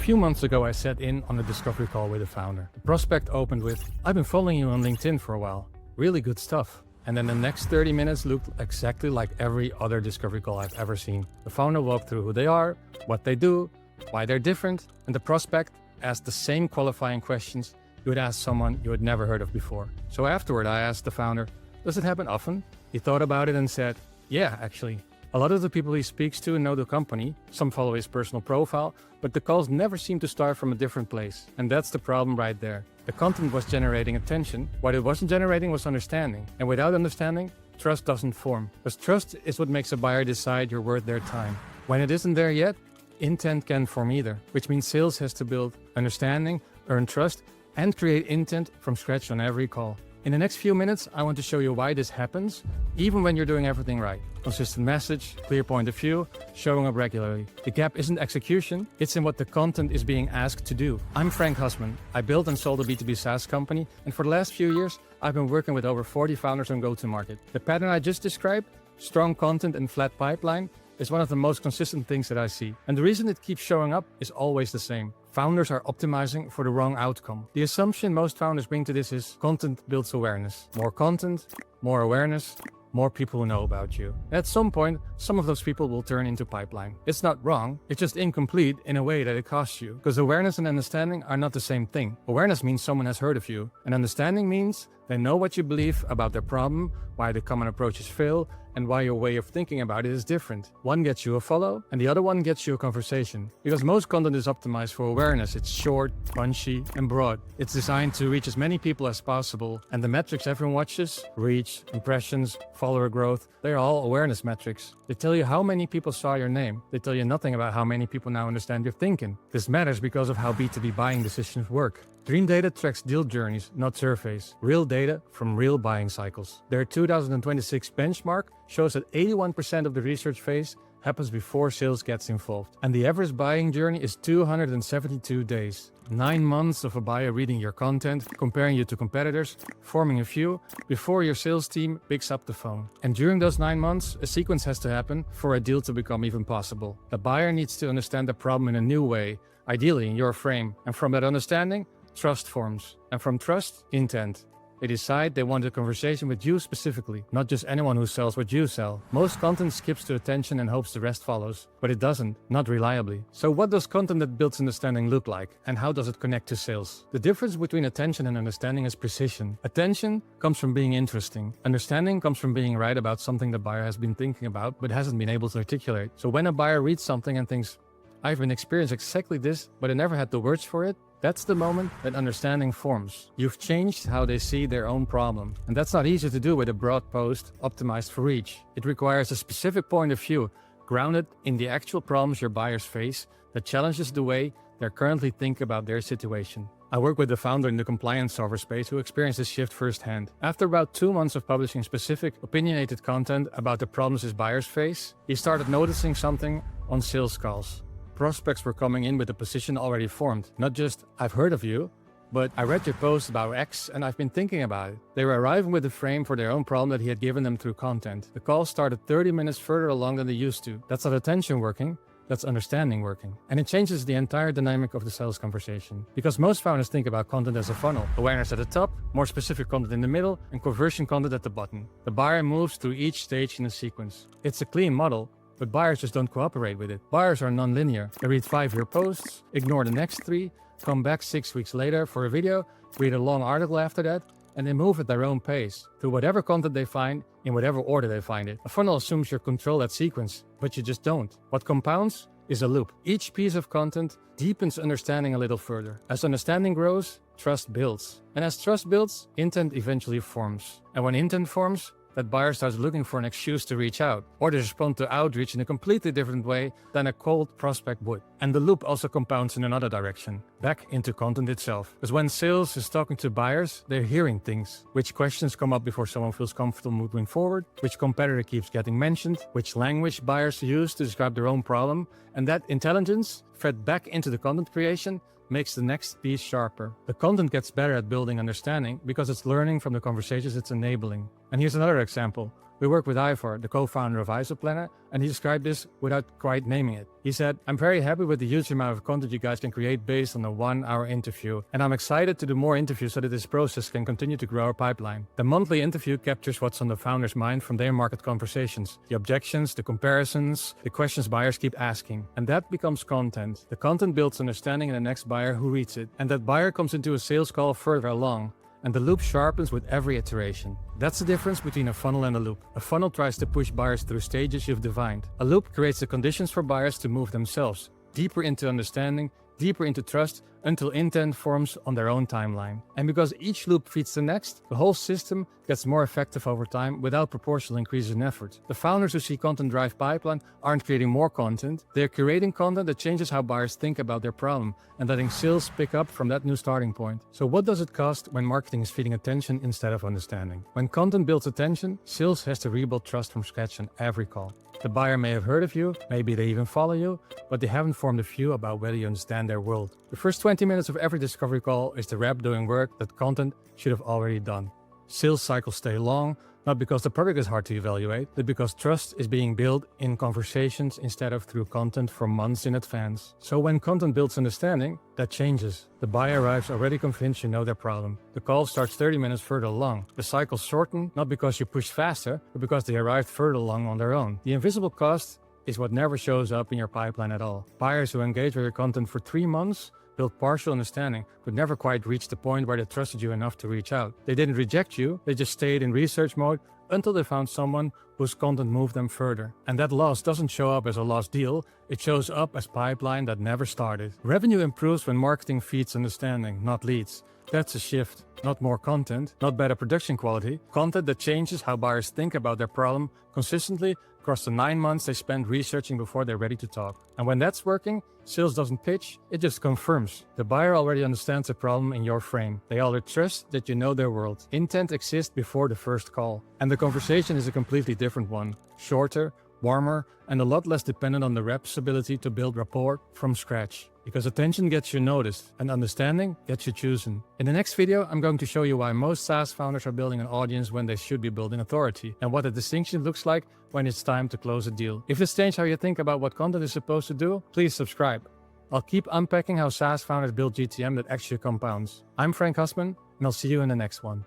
few months ago, I sat in on a discovery call with a founder. The prospect opened with, "I've been following you on LinkedIn for a while. Really good stuff." And then the next 30 minutes looked exactly like every other discovery call I've ever seen. The founder walked through who they are, what they do, why they're different, and the prospect asked the same qualifying questions you would ask someone you had never heard of before. So afterward, I asked the founder, "Does it happen often?" He thought about it and said, "Yeah, actually. A lot of the people he speaks to know the company, some follow his personal profile, but the calls never seem to start from a different place. And that's the problem right there. The content was generating attention. What it wasn't generating was understanding. And without understanding, trust doesn't form. Because trust is what makes a buyer decide you're worth their time. When it isn't there yet, intent can't form either, which means sales has to build understanding, earn trust, and create intent from scratch on every call. In the next few minutes, I want to show you why this happens, even when you're doing everything right. Consistent message, clear point of view, showing up regularly. The gap isn't execution, it's in what the content is being asked to do. I'm Frank Husman. I built and sold a B2B SaaS company, and for the last few years, I've been working with over 40 founders on go-to-market. The pattern I just described, strong content and flat pipeline, is one of the most consistent things that I see. And the reason it keeps showing up is always the same. Founders are optimizing for the wrong outcome. The assumption most founders bring to this is content builds awareness. More content, more awareness, more people who know about you. At some point, some of those people will turn into pipeline. It's not wrong, it's just incomplete in a way that it costs you. Because awareness and understanding are not the same thing. Awareness means someone has heard of you, and understanding means they know what you believe about their problem, why the common approaches fail, and why your way of thinking about it is different. One gets you a follow, and the other one gets you a conversation. Because most content is optimized for awareness. It's short, punchy, and broad. It's designed to reach as many people as possible, and the metrics everyone watches, reach, impressions, follower growth, they're all awareness metrics. They tell you how many people saw your name. They tell you nothing about how many people now understand your thinking. This matters because of how B2B buying decisions work. Dream Data tracks deal journeys, not surveys. Real data from real buying cycles. Their 2026 benchmark shows that 81% of the research phase happens before sales gets involved. And the average buying journey is 272 days. 9 months of a buyer reading your content, comparing you to competitors, forming a view, before your sales team picks up the phone. And during those 9 months, a sequence has to happen for a deal to become even possible. The buyer needs to understand the problem in a new way, ideally in your frame. And from that understanding, trust forms. And from trust, intent. They decide they want a conversation with you specifically, not just anyone who sells what you sell. Most content skips to attention and hopes the rest follows, but it doesn't, not reliably. So what does content that builds understanding look like, and how does it connect to sales? The difference between attention and understanding is precision. Attention comes from being interesting. Understanding comes from being right about something the buyer has been thinking about, but hasn't been able to articulate. So when a buyer reads something and thinks, "I've been experiencing exactly this, but I never had the words for it," that's the moment that understanding forms. You've changed how they see their own problem. And that's not easy to do with a broad post optimized for reach. It requires a specific point of view, grounded in the actual problems your buyers face, that challenges the way they currently think about their situation. I work with the founder in the compliance software space who experienced this shift firsthand. After about 2 months of publishing specific, opinionated content about the problems his buyers face, he started noticing something on sales calls. Prospects were coming in with a position already formed. Not just, "I've heard of you," but "I read your post about X and I've been thinking about it." They were arriving with a frame for their own problem that he had given them through content. The call started 30 minutes further along than they used to. That's not attention working, that's understanding working. And it changes the entire dynamic of the sales conversation. Because most founders think about content as a funnel. Awareness at the top, more specific content in the middle, and conversion content at the bottom. The buyer moves through each stage in a sequence. It's a clean model, but buyers just don't cooperate with it. Buyers are non-linear. They read 5-year posts, ignore the next 3, come back 6 weeks later for a video, read a long article after that, and they move at their own pace, through whatever content they find, in whatever order they find it. A funnel assumes you control that sequence, but you just don't. What compounds is a loop. Each piece of content deepens understanding a little further. As understanding grows, trust builds. And as trust builds, intent eventually forms. And when intent forms, that buyer starts looking for an excuse to reach out, or to respond to outreach in a completely different way than a cold prospect would. And the loop also compounds in another direction, back into content itself. Because when sales is talking to buyers, they're hearing things. Which questions come up before someone feels comfortable moving forward? Which competitor keeps getting mentioned? Which language buyers use to describe their own problem? And that intelligence, fed back into the content creation, makes the next piece sharper. The content gets better at building understanding because it's learning from the conversations it's enabling. And here's another example. We work with Ivor, the co-founder of Isoplanner, and he described this without quite naming it. He said, "I'm very happy with the huge amount of content you guys can create based on a 1-hour interview, and I'm excited to do more interviews so that this process can continue to grow our pipeline. The monthly interview captures what's on the founder's mind from their market conversations, the objections, the comparisons, the questions buyers keep asking, and that becomes content. The content builds understanding in the next buyer who reads it, and that buyer comes into a sales call further along, and the loop sharpens with every iteration. That's the difference between a funnel and a loop. A funnel tries to push buyers through stages you've defined. A loop creates the conditions for buyers to move themselves, deeper into understanding, deeper into trust, until intent forms on their own timeline. And because each loop feeds the next, the whole system gets more effective over time without proportional increases in effort. The founders who see content drive pipeline aren't creating more content, they're creating content that changes how buyers think about their problem and letting sales pick up from that new starting point. So what does it cost when marketing is feeding attention instead of understanding? When content builds attention, sales has to rebuild trust from scratch on every call. The buyer may have heard of you, maybe they even follow you, but they haven't formed a view about whether you understand their world. The first 20 minutes of every discovery call is the rep doing work that content should have already done. Sales cycles stay long, not because the product is hard to evaluate, but because trust is being built in conversations instead of through content for months in advance. So when content builds understanding, that changes. The buyer arrives already convinced you know their problem. The call starts 30 minutes further along. The cycles shorten, not because you pushed faster, but because they arrived further along on their own. The invisible cost is what never shows up in your pipeline at all. Buyers who engage with your content for 3 months built partial understanding, but never quite reached the point where they trusted you enough to reach out. They didn't reject you, they just stayed in research mode until they found someone whose content moved them further. And that loss doesn't show up as a lost deal, it shows up as pipeline that never started. Revenue improves when marketing feeds understanding, not leads. That's a shift. Not more content, not better production quality, content that changes how buyers think about their problem consistently across the 9 months they spend researching before they're ready to talk. And when that's working, sales doesn't pitch, it just confirms. The buyer already understands the problem in your frame. They already trust that you know their world. Intent exists before the first call. And the conversation is a completely different one. Shorter, warmer, and a lot less dependent on the rep's ability to build rapport from scratch. Because attention gets you noticed, and understanding gets you chosen. In the next video, I'm going to show you why most SaaS founders are building an audience when they should be building authority, and what the distinction looks like when it's time to close a deal. If this changed how you think about what content is supposed to do, please subscribe. I'll keep unpacking how SaaS founders build GTM that actually compounds. I'm Frank Husman, and I'll see you in the next one.